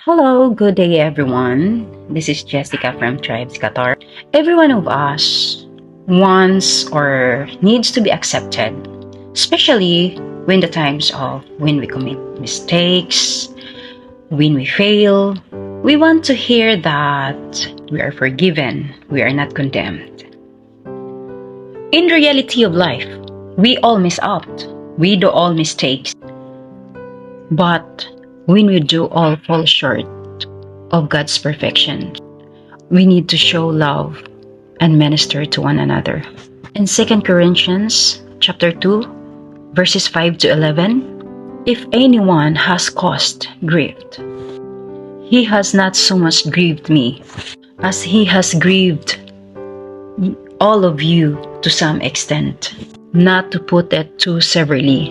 Hello, good day everyone. This is Jessica from Tribes Qatar. Every one of us wants or needs to be accepted, especially when the times of when we commit mistakes, when we fail. We want to hear that we are forgiven, we are not condemned. In reality of life, we all miss out. We do all mistakes. But when we do all fall short of God's perfection, we need to show love and minister to one another. In 2 Corinthians chapter 2, verses 5 to 11, if anyone has caused grief, he has not so much grieved me as he has grieved all of you to some extent, not to put it too severely.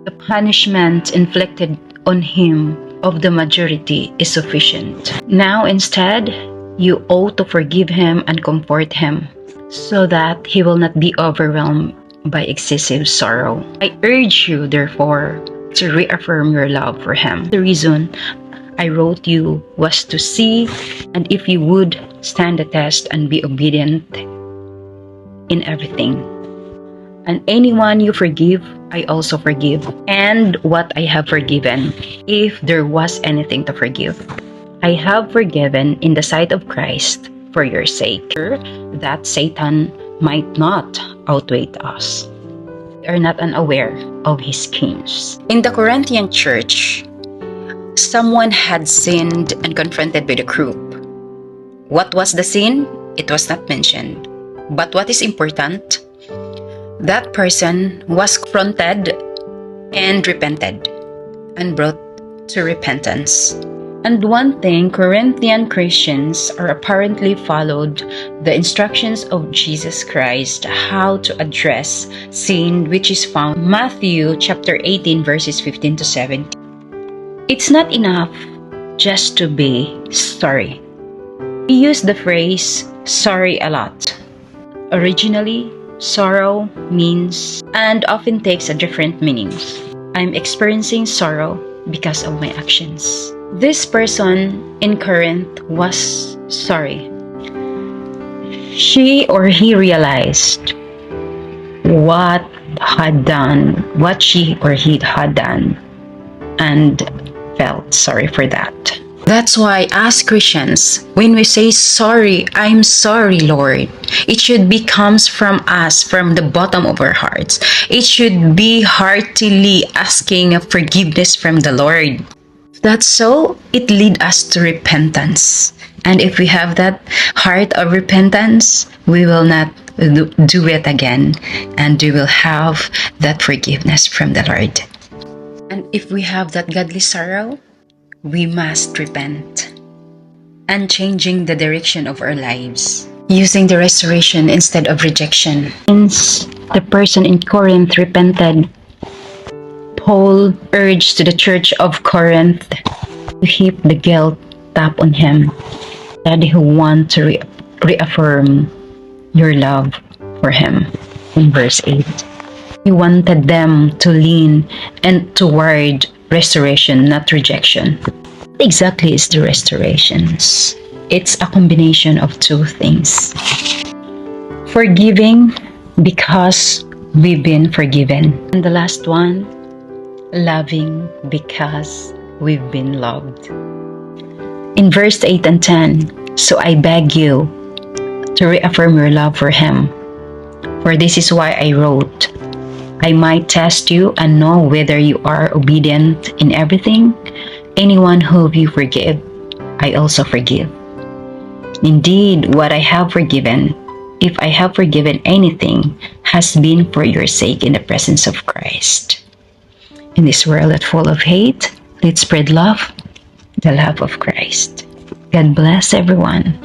The punishment inflicted on him of the majority is sufficient. Now instead, you ought to forgive him and comfort him, so that he will not be overwhelmed by excessive sorrow. I urge you, therefore, to reaffirm your love for him. The reason I wrote you was to see and if you would stand the test and be obedient in everything. And anyone you forgive, I also forgive. And what I have forgiven, if there was anything to forgive, I have forgiven in the sight of Christ for your sake, that Satan might not outweigh us. We are not unaware of his schemes. In the Corinthian church, someone had sinned and confronted by the group. What was the sin? It was not mentioned. But what is important? That person was confronted and repented and brought to repentance. And one thing, Corinthian Christians are apparently followed the instructions of Jesus Christ how to address sin, which is found in Matthew chapter 18 verses 15 to 17. It's not enough just to be sorry. We use the phrase sorry a lot. Originally, sorrow means and often takes a different meanings. I'm experiencing sorrow because of my actions. This person in Corinth was sorry. She or he realized what she or he had done and felt sorry for that. That's why as Christians, when we say sorry, I'm sorry, Lord, it should be comes from us, from the bottom of our hearts. It should be heartily asking forgiveness from the Lord. That's so it leads us to repentance. And if we have that heart of repentance, we will not do it again, and we will have that forgiveness from the Lord. And if we have that godly sorrow, we must repent and changing the direction of our lives, using the restoration instead of rejection. Since the person in Corinth repented, Paul urged to the church of Corinth to heap the guilt tap on him, that he want to reaffirm your love for him. In verse 8, he wanted them to lean and toward restoration, not rejection. What exactly is the restorations? It's a combination of two things. Forgiving because we've been forgiven. And the last one, loving because we've been loved. In verse 8 and 10, so I beg you to reaffirm your love for him. For this is why I wrote, I might test you and know whether you are obedient in everything. Anyone whom you forgive, I also forgive. Indeed, what I have forgiven, if I have forgiven anything, has been for your sake in the presence of Christ. In this world that's full of hate, let's spread love, the love of Christ. God bless everyone.